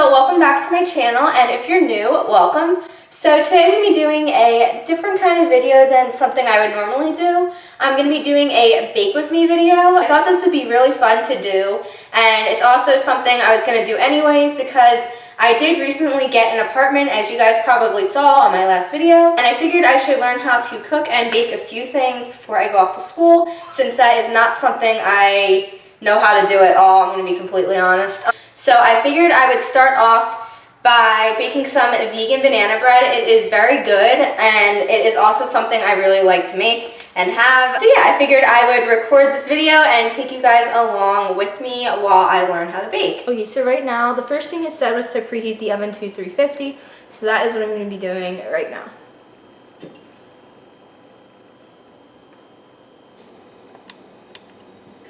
So welcome back to my channel, and if you're new, welcome. So today I'm going to be doing a different kind of video than something I would normally do. I'm going to be doing a bake with me video. I thought this would be really fun to do, and it's also something I was going to do anyways because I did recently get an apartment, as you guys probably saw on my last video, and I figured I should learn how to cook and bake a few things before I go off to school, since that is not something I know how to do at all, I'm going to be completely honest. So I figured I would start off by baking some vegan banana bread. It is very good, and it is also something I really like to make and have. So yeah, I figured I would record this video and take you guys along with me while I learn how to bake. Okay, so right now, the first thing it said was to preheat the oven to 350, so that is what I'm going to be doing right now.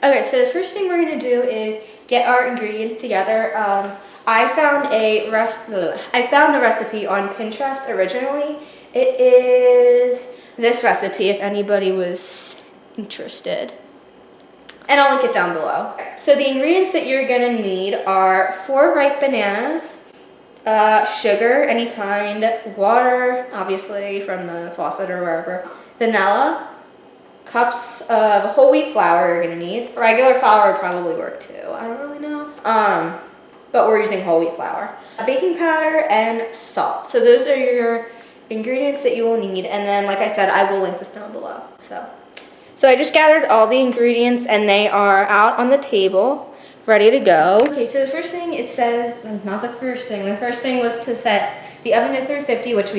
Okay, so the first thing we're going to do is get our ingredients together. I found the recipe on Pinterest originally. It is this recipe if anybody was interested. And I'll link it down below. So the ingredients that you're going to need are 4 ripe bananas, sugar, any kind, water, obviously from the faucet or wherever, vanilla, cups of whole wheat flour you're going to need. Regular flour would probably work too. I don't really know. But we're using whole wheat flour. Baking powder and salt. So those are your ingredients that you will need. And then, like I said, I will link this down below. So I just gathered all the ingredients and they are out on the table, ready to go. Okay, so the first thing it says, not the first thing was to set the oven to 350, which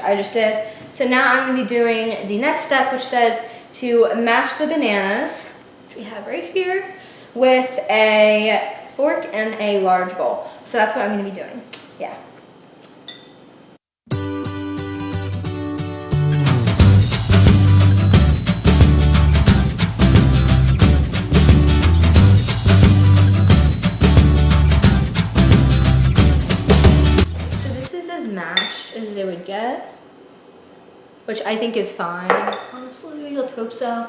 I just did. So now I'm going to be doing the next step, which says to mash the bananas, which we have right here, with a fork and a large bowl. So that's what I'm going to be doing. Yeah. So this is as mashed as it would get, which I think is fine, honestly. Let's hope so.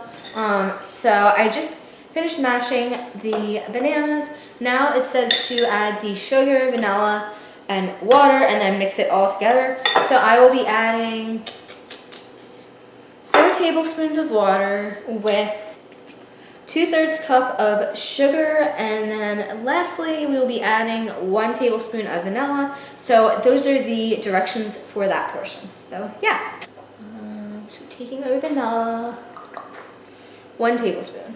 So I just finished mashing the bananas. Now it says to add the sugar, vanilla, and water, and then mix it all together. So I will be adding 4 tablespoons of water with 2/3 cup of sugar, and then lastly we will be adding 1 tablespoon of vanilla. So those are the directions for that portion. So yeah. So taking our vanilla, 1 tablespoon.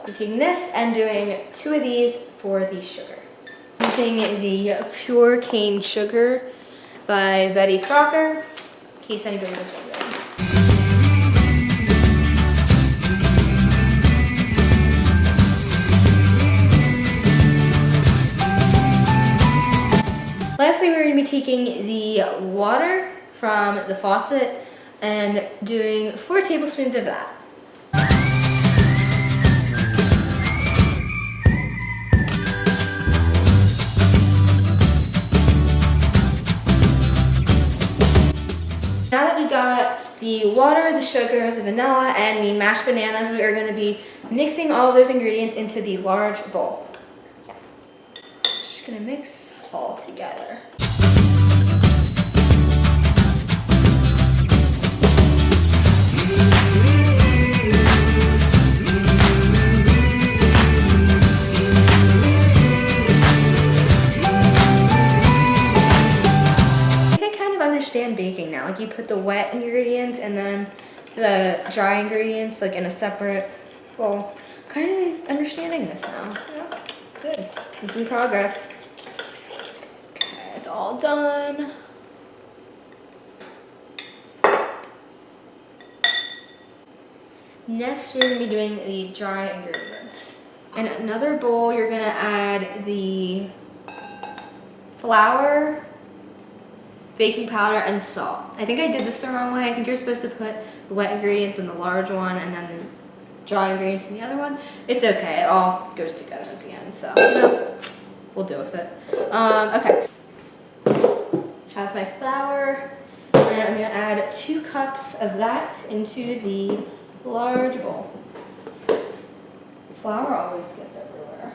Taking this and doing 2 of these for the sugar. Using the Pure Cane Sugar by Betty Crocker, in case anybody was wondering. Lastly, we're going to be taking the water from the faucet and doing 4 tablespoons of that. Now that we got the water, the sugar, the vanilla, and the mashed bananas, we are going to be mixing all of those ingredients into the large bowl. Just going to mix all together. Understand baking now. Like you put the wet ingredients and then the dry ingredients like in a separate bowl. Kind of understanding this now. Yeah, good. Making progress. Okay, it's all done. Next, we're going to be doing the dry ingredients. In another bowl, you're going to add the flour, baking powder, and salt. I think I did this the wrong way. I think you're supposed to put the wet ingredients in the large one and then the dry ingredients in the other one. It's okay, it all goes together at the end, so you know, we'll deal with it. Okay. Have my flour, and I'm gonna add 2 cups of that into the large bowl. Flour always gets everywhere.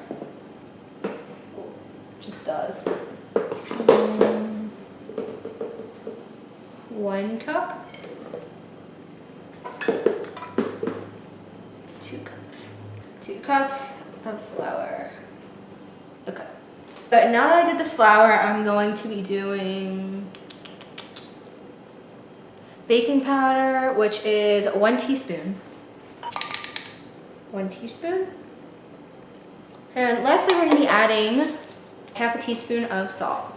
Ooh, just does. 1 cup. 2 cups. 2 cups of flour. Okay. But now that I did the flour, I'm going to be doing baking powder, which is 1 teaspoon. 1 teaspoon. And lastly, we're gonna be adding half a teaspoon of salt.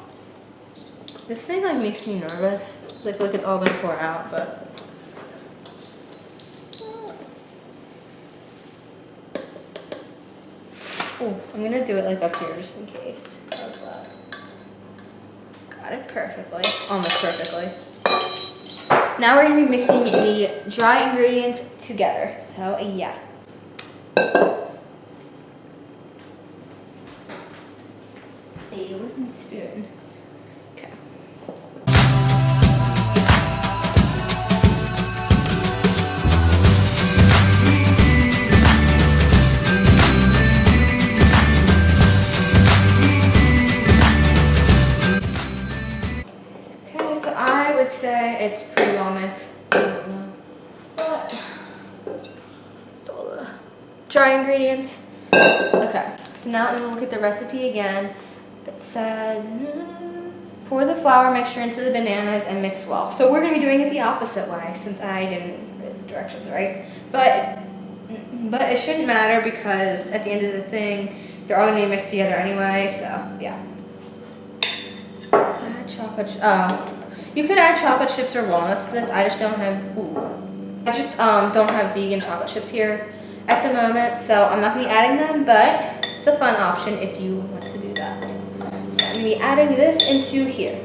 This thing like makes me nervous. I feel like it's all gonna pour out, but. Oh, I'm gonna do it like up here just in case. How's that? Got it perfectly, almost perfectly. Now we're gonna be mixing the dry ingredients together. So yeah. A wooden spoon. Okay. Okay, so I would say it's pretty well mixed. I don't know. But it's all the dry ingredients. Okay, so now I'm gonna look at the recipe again. It says, pour the flour mixture into the bananas and mix well. So we're gonna be doing it the opposite way since I didn't read the directions, right? But it shouldn't matter because at the end of the thing, they're all gonna be mixed together anyway, so yeah. Add chocolate, you could add chocolate chips or walnuts to this. I just don't have, don't have vegan chocolate chips here at the moment, so I'm not gonna be adding them, but it's a fun option if you want to do that. So I'm gonna be adding this into here.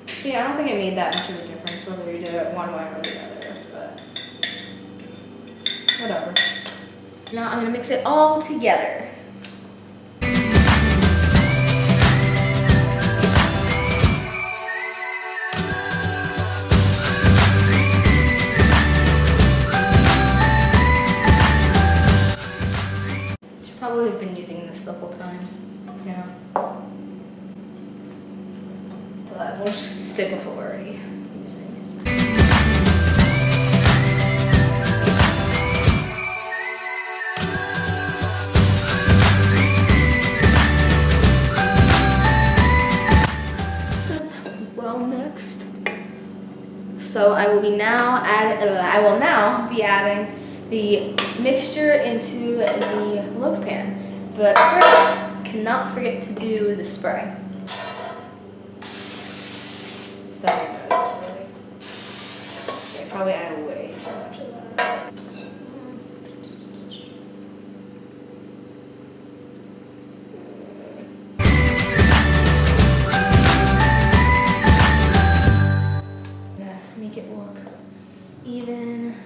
See, I don't think it made that much of a difference whether you do it one way or the other, but whatever. Now I'm gonna mix it all together. Probably have been using this the whole time, yeah. But we'll just stick with what we're already using. This is well mixed. So I will now be adding the mixture into the loaf pan. But first, cannot forget to do the spray. So really. I probably added way too much of that. Yeah, make it look even.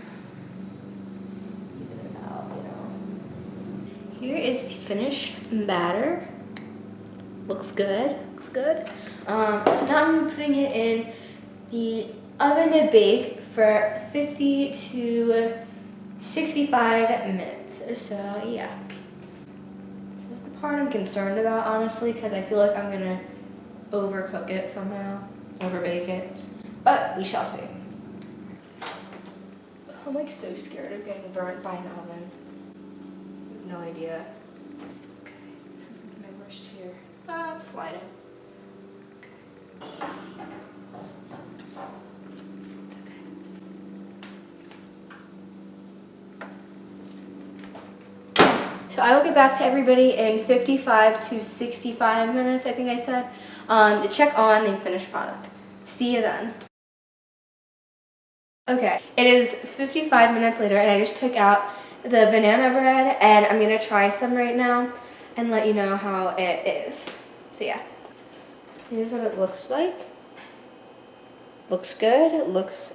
Here is the finished batter. Looks good, looks good. So now I'm putting it in the oven to bake for 50 to 65 minutes. So yeah. This is the part I'm concerned about, honestly, because I feel like I'm gonna overcook it somehow, overbake it. But we shall see. I'm like so scared of getting burnt by an oven. No idea. Okay, this is like my worst fear. It's sliding. Okay. So I will get back to everybody in 55 to 65 minutes, I think I said, to check on the finished product. See you then. Okay, it is 55 minutes later and I just took out the banana bread and I'm gonna try some right now and let you know how it is. So yeah, here's what it looks like. Looks good, it looks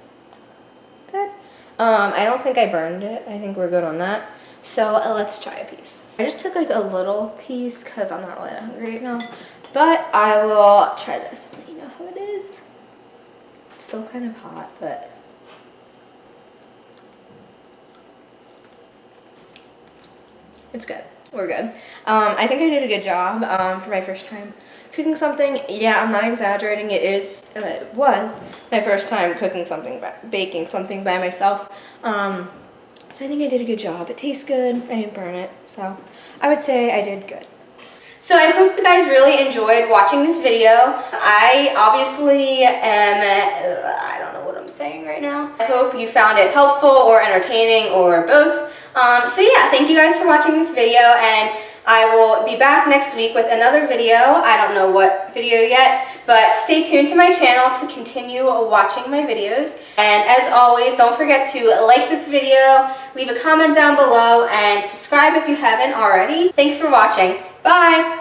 good. I don't think I burned it. I think we're good on that. So let's try a piece. I just took like a little piece because I'm not really that hungry right now. But I will try this and let you know how it is. It's still kind of hot, but it's good. We're good. I think I did a good job for my first time cooking something. Yeah, I'm not exaggerating. It was my first time cooking something, baking something by myself. So I think I did a good job. It tastes good. I didn't burn it. So I would say I did good. So I hope you guys really enjoyed watching this video. I obviously I don't know what I'm saying right now. I hope you found it helpful or entertaining or both. So yeah, thank you guys for watching this video, and I will be back next week with another video. I don't know what video yet, but stay tuned to my channel to continue watching my videos. And as always, don't forget to like this video, leave a comment down below, and subscribe if you haven't already. Thanks for watching. Bye!